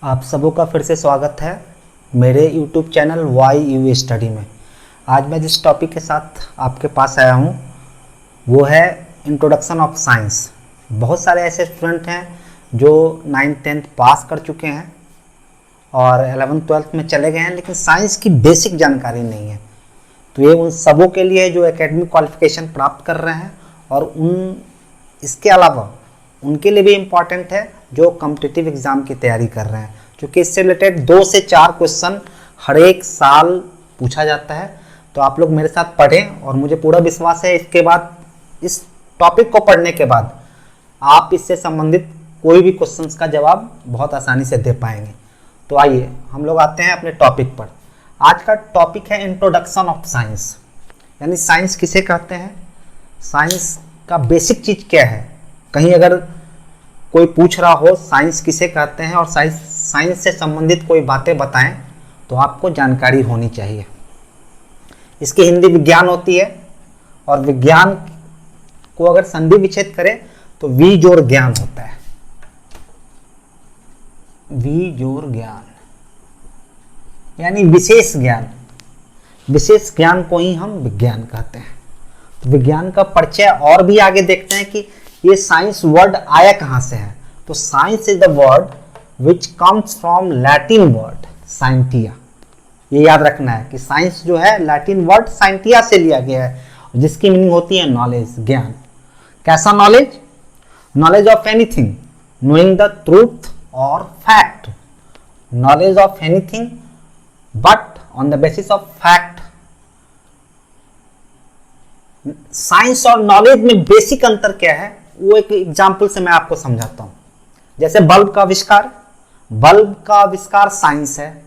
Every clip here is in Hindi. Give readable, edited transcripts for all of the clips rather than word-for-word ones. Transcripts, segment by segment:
आप सबों का फिर से स्वागत है मेरे YouTube channel why you study में। आज मैं जिस टॉपिक के साथ आपके पास आया हूँ वो है इंट्रोडक्शन ऑफ साइंस। बहुत सारे ऐसे स्टूडेंट हैं जो 9th-10th पास कर चुके हैं और 11th-12th में चले गए हैं, लेकिन साइंस की बेसिक जानकारी नहीं है। तो ये उन सबों के लिए जो एकेडमिक क्वालिफिकेशन प्राप्त कर रहे हैं और इसके अलावा उनके लिए भी इम्पॉर्टेंट है जो कॉम्पिटिटिव एग्ज़ाम की तैयारी कर रहे हैं, क्योंकि इससे रिलेटेड 2 से 4 क्वेश्चन हर एक साल पूछा जाता है। तो आप लोग मेरे साथ पढ़ें और मुझे पूरा विश्वास है इसके बाद, इस टॉपिक को पढ़ने के बाद आप इससे संबंधित कोई भी क्वेश्चंस का जवाब बहुत आसानी से दे पाएंगे। तो आइए हम लोग आते हैं अपने टॉपिक पर। आज का टॉपिक है इंट्रोडक्शन ऑफ साइंस, यानी साइंस किसे कहते हैं, साइंस का बेसिक चीज़ क्या है। कहीं अगर कोई पूछ रहा हो साइंस किसे कहते हैं और साइंस से संबंधित कोई बातें बताएं तो आपको जानकारी होनी चाहिए। इसकी हिंदी विज्ञान होती है और विज्ञान को अगर संधि विच्छेद करें तो वी जोड़ ज्ञान होता है। वी जोड़ ज्ञान यानी विशेष ज्ञान, विशेष ज्ञान को ही हम विज्ञान कहते हैं। तो विज्ञान का परिचय और भी आगे देखते हैं कि ये साइंस वर्ड आया कहाँ से है। तो science is the word which comes from Latin word scientia. ये याद रखना है कि साइंस जो है लैटिन वर्ड साइंटिया से लिया गया है, जिसकी मीनिंग होती है नॉलेज, ज्ञान। कैसा knowledge? Knowledge of anything, knowing the truth और fact. Knowledge of anything but on the basis of fact. Science और नॉलेज में बेसिक अंतर क्या है वो एक एग्जांपल से मैं आपको समझाता हूं। जैसे बल्ब का आविष्कार, बल्ब का आविष्कार साइंस है।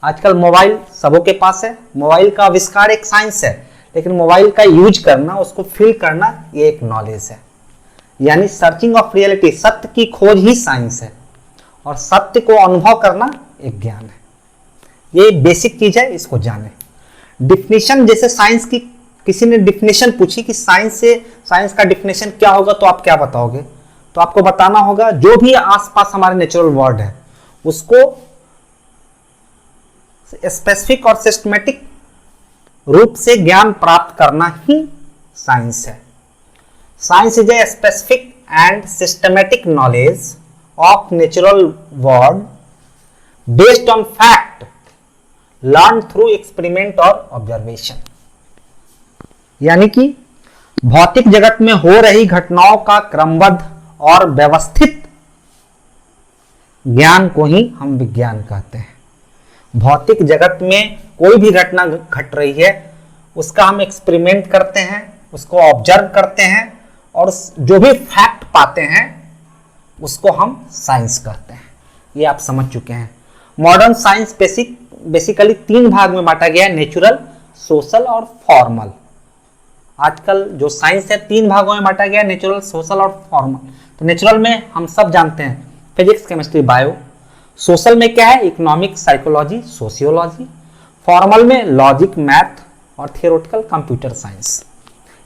आजकल मोबाइल सबों के पास है, मोबाइल का आविष्कार एक साइंस है, लेकिन मोबाइल का यूज करना, उसको फील करना, ये एक नॉलेज है। यानी सर्चिंग ऑफ रियलिटी, सत्य की खोज ही साइंस है और सत्य को अनुभव करना एक ज्ञान है। ये बेसिक चीज है, इसको जाने। डिफिनेशन, जैसे साइंस की किसी ने डिफिनेशन पूछी कि साइंस का डिफिनेशन क्या होगा, तो आप क्या बताओगे? तो आपको बताना होगा जो भी आसपास हमारे नेचुरल वर्ल्ड है उसको स्पेसिफिक और सिस्टमेटिक रूप से ज्ञान प्राप्त करना ही साइंस है। Science is a specific and systematic knowledge of natural world based on fact learn through experiment और ऑब्जर्वेशन। यानी कि भौतिक जगत में हो रही घटनाओं का क्रमबद्ध और व्यवस्थित ज्ञान को ही हम विज्ञान कहते हैं। भौतिक जगत में कोई भी घटना घट रही है उसका हम एक्सपेरिमेंट करते हैं, उसको ऑब्जर्व करते हैं और जो भी फैक्ट पाते हैं उसको हम साइंस कहते हैं। ये आप समझ चुके हैं। मॉडर्न साइंस बेसिकली 3 भाग में बांटा गया है, नेचुरल, सोशल और फॉर्मल। आजकल जो साइंस है 3 भागों में बांटा गया है, नेचुरल, सोशल और फॉर्मल। तो नेचुरल में हम सब जानते हैं फिजिक्स, केमिस्ट्री, बायो। सोशल में क्या है? Economics, psychology, sociology. फॉर्मल में लॉजिक, मैथ और थियोरेटिकल कंप्यूटर साइंस।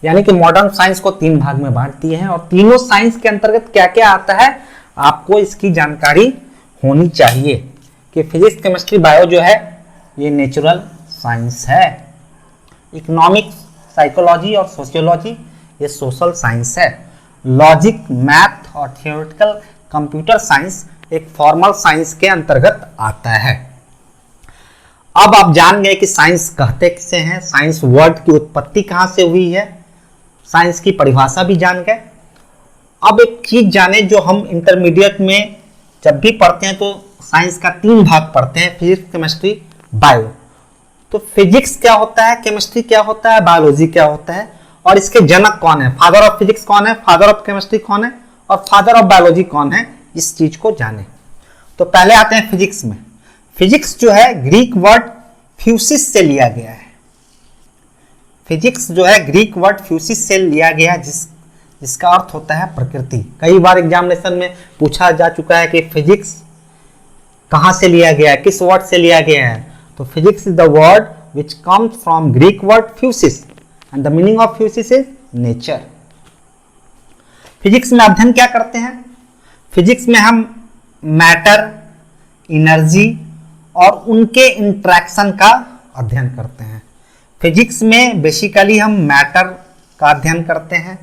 यानी कि मॉडर्न साइंस को 3 भाग में बांट दिए हैं और तीनों साइंस के अंतर्गत क्या क्या आता है आपको इसकी जानकारी होनी चाहिए कि फिजिक्स, केमिस्ट्री, बायो जो है ये नेचुरल साइंस है। इकोनॉमिक्स, साइकोलॉजी और सोशियोलॉजी ये सोशल साइंस है। लॉजिक, मैथ और थियोरेटिकल कंप्यूटर साइंस एक फॉर्मल साइंस के अंतर्गत आता है। अब आप जान गए कि साइंस कहते किसे हैं, साइंस वर्ड की उत्पत्ति कहां से हुई है, साइंस की परिभाषा भी जान गए। अब एक चीज जाने जो हम इंटरमीडिएट में जब भी पढ़ते हैं तो साइंस का 3 भाग पढ़ते हैं, फिजिक्स, केमिस्ट्री, बायो। तो फिजिक्स क्या होता है, केमिस्ट्री क्या होता है, बायोलॉजी क्या होता है और इसके जनक कौन है, फादर ऑफ फिजिक्स कौन है, फादर ऑफ केमिस्ट्री कौन है और फादर ऑफ बायोलॉजी कौन है, इस चीज को जाने। तो पहले आते हैं फिजिक्स में। फिजिक्स जो है ग्रीक वर्ड फ्यूसिस से लिया गया है। फिजिक्स जो है ग्रीक वर्ड फ्यूसिस से लिया गया है, जिसका अर्थ होता है प्रकृति। कई बार एग्जामिनेशन में पूछा जा चुका है कि फिजिक्स कहां से लिया गया है, किस वर्ड से लिया गया है। तो physics is the word which comes from Greek word physis and the meaning of physis is nature. Physics में अध्ययन क्या करते हैं? फिजिक्स में हम मैटर एनर्जी और उनके इंटरेक्शन का अध्ययन करते हैं। फिजिक्स में बेसिकली हम मैटर का अध्ययन करते हैं,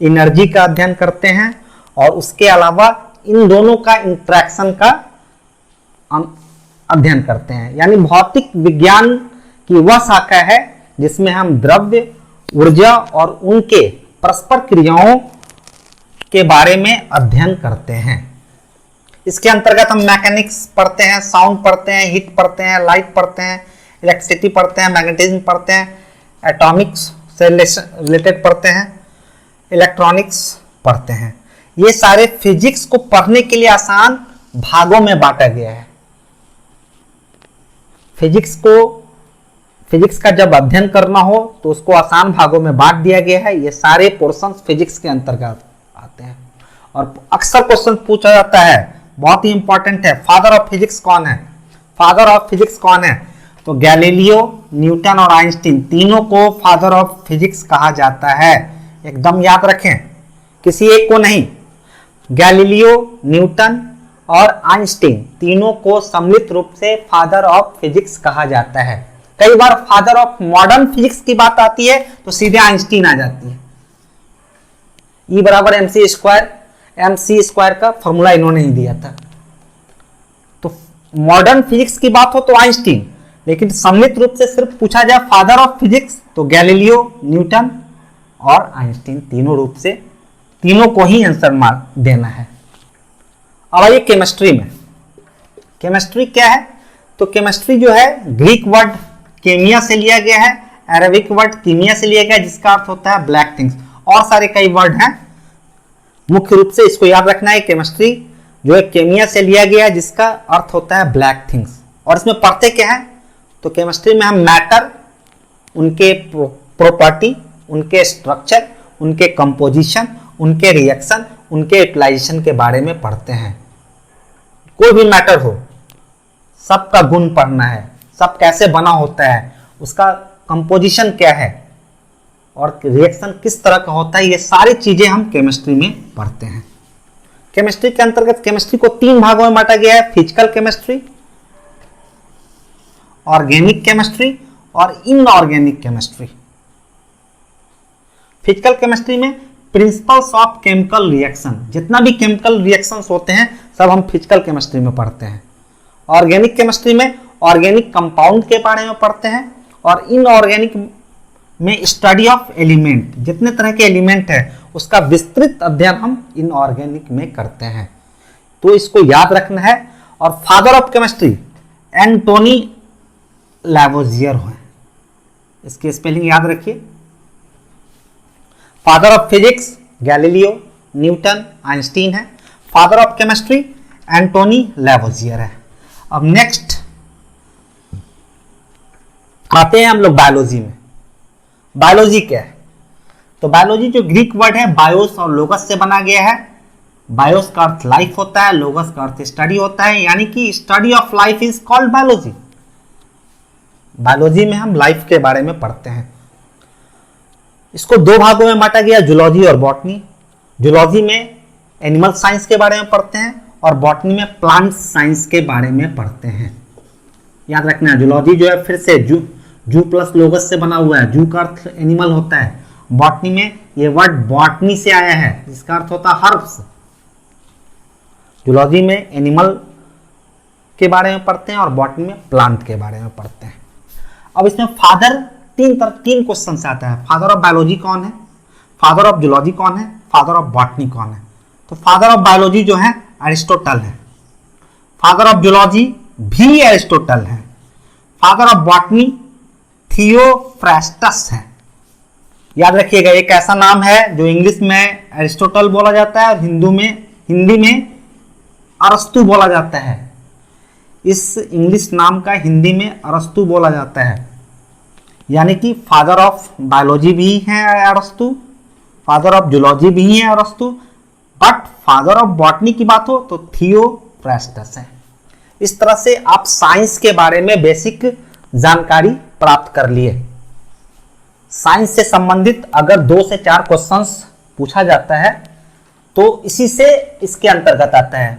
एनर्जी का अध्ययन करते हैं और उसके अलावा इन दोनों का इंटरेक्शन का अध्ययन करते हैं। यानी भौतिक विज्ञान की वह शाखा है जिसमें हम द्रव्य, ऊर्जा और उनके परस्पर क्रियाओं के बारे में अध्ययन करते हैं। इसके अंतर्गत हम मैकेनिक्स पढ़ते हैं, साउंड पढ़ते हैं, हीट पढ़ते हैं, लाइट पढ़ते हैं, इलेक्ट्रिसिटी पढ़ते हैं, मैग्नेटिज्म पढ़ते हैं, एटॉमिक्स से रिलेटेड पढ़ते हैं, इलेक्ट्रॉनिक्स पढ़ते हैं। ये सारे फिजिक्स को पढ़ने के लिए आसान भागों में बांटा गया है। फिजिक्स का जब अध्ययन करना हो तो उसको आसान भागों में बांट दिया गया है। ये सारे पोर्शंस फिजिक्स के अंतर्गत आते हैं और अक्सर क्वेश्चन पूछा जाता है, बहुत ही इंपॉर्टेंट है, फादर ऑफ फिजिक्स कौन है? फादर ऑफ फिजिक्स कौन है? तो गैलीलियो, न्यूटन और आइंस्टीन तीनों को फादर ऑफ फिजिक्स कहा जाता है। एकदम याद रखें, किसी एक को नहीं। गैलीलियो, न्यूटन और आइंस्टीन तीनों को सम्मिलित रूप से फादर ऑफ फिजिक्स कहा जाता है। कई बार फादर ऑफ मॉडर्न फिजिक्स की बात आती है तो सीधे आइंस्टीन आ जाती है। E बराबर mc स्क्वायर का फॉर्मूला इन्होंने ही दिया था। तो मॉडर्न फिजिक्स की बात हो तो आइंस्टीन, लेकिन सम्मिलित रूप से सिर्फ पूछा जाए फादर ऑफ फिजिक्स तो गैलीलियो, न्यूटन और आइंस्टीन तीनों को ही आंसर मार्क देना है। अब आइए केमिस्ट्री में। केमिस्ट्री क्या है? तो केमिस्ट्री जो है ग्रीक वर्ड केमिया से लिया गया है, अरेबिक वर्ड कीमिया से लिया गया है, जिसका अर्थ होता है ब्लैक थिंग्स। और सारे कई वर्ड हैं, मुख्य रूप से इसको याद रखना है। केमिस्ट्री जो है केमिया से लिया गया है, जिसका अर्थ होता है ब्लैक थिंग्स। और इसमें पढ़ते क्या है? तो केमिस्ट्री में हम मैटर, उनके प्रॉपर्टी, उनके स्ट्रक्चर, उनके कंपोजिशन, उनके रिएक्शन, उनके यूटिलाइजेशन के बारे में पढ़ते हैं। कोई भी मैटर हो, सबका गुण पढ़ना है, सब कैसे बना होता है, उसका कंपोजिशन क्या है और रिएक्शन किस तरह का होता है, ये सारी चीजें हम केमिस्ट्री में पढ़ते हैं। केमिस्ट्री के अंतर्गत केमिस्ट्री को 3 भागों में बांटा गया है, फिजिकल केमिस्ट्री, ऑर्गेनिक केमिस्ट्री और इनऑर्गेनिक केमिस्ट्री। फिजिकल केमिस्ट्री में प्रिंसिपल्स ऑफ केमिकल रिएक्शन, जितना भी केमिकल रिएक्शंस होते हैं सब हम फिजिकल केमिस्ट्री में पढ़ते हैं। ऑर्गेनिक केमिस्ट्री में ऑर्गेनिक कंपाउंड के बारे में पढ़ते हैं और इनऑर्गेनिक में स्टडी ऑफ एलिमेंट, जितने तरह के एलिमेंट है उसका विस्तृत अध्ययन हम इनऑर्गेनिक में करते हैं। तो इसको याद रखना है। और फादर ऑफ केमिस्ट्री एंटोनी लैवोजियर है, इसकी स्पेलिंग याद रखिए। Father of physics Galileo, Newton, Einstein है। फादर ऑफ केमिस्ट्री एंटोनी लैवोजियर है। अब नेक्स्ट आते हैं हम लोग बायोलॉजी में। बायोलॉजी क्या है? तो बायोलॉजी जो ग्रीक वर्ड है बायोस और लोगस से बना गया है। बायोस का अर्थ लाइफ होता है, लोगस का अर्थ स्टडी होता है, यानी कि study of life is called biology. Biology में हम लाइफ के बारे में पढ़ते हैं। इसको 2 भागों में बांटा गया, जूलॉजी और बॉटनी। जूलॉजी में एनिमल साइंस के बारे में पढ़ते हैं और बॉटनी में प्लांट साइंस के बारे में पढ़ते हैं। याद रखना है, जूलॉजी जो है फिर से जू प्लस लोगस से बना हुआ है। जू का अर्थ एनिमल होता है। बॉटनी में ये वर्ड बॉटनी से आया है, जिसका अर्थ होता है हर्ब्स। जूलॉजी में एनिमल के बारे में पढ़ते हैं और बॉटनी में प्लांट के बारे में पढ़ते हैं। अब इसमें फादर 3 क्वेश्चन से आता है। फादर ऑफ बायोलॉजी कौन है, फादर ऑफ जूलॉजी कौन है, फादर ऑफ बॉटनी कौन है? तो फादर ऑफ बायोलॉजी जो है एरिस्टोटल है। फादर ऑफ जूलॉजी भी एरिस्टोटल है। फादर ऑफ बॉटनी थियोफ्रास्टस है। याद रखिएगा, एक ऐसा नाम है जो इंग्लिश में एरिस्टोटल बोला जाता है और हिंदी में अरस्तु बोला जाता है। इस इंग्लिश नाम का हिंदी में अरस्तु बोला जाता है। यानी कि फादर ऑफ बायोलॉजी भी है अरस्तु, फादर ऑफ जूलॉजी भी है अरस्तु, बट फादर ऑफ बॉटनी की बात हो तो थियोफ्रास्टस है। इस तरह से आप साइंस के बारे में बेसिक जानकारी प्राप्त कर लिए। साइंस से संबंधित अगर 2 से 4 क्वेश्चंस पूछा जाता है तो इसी से इसके अंतर्गत आता है।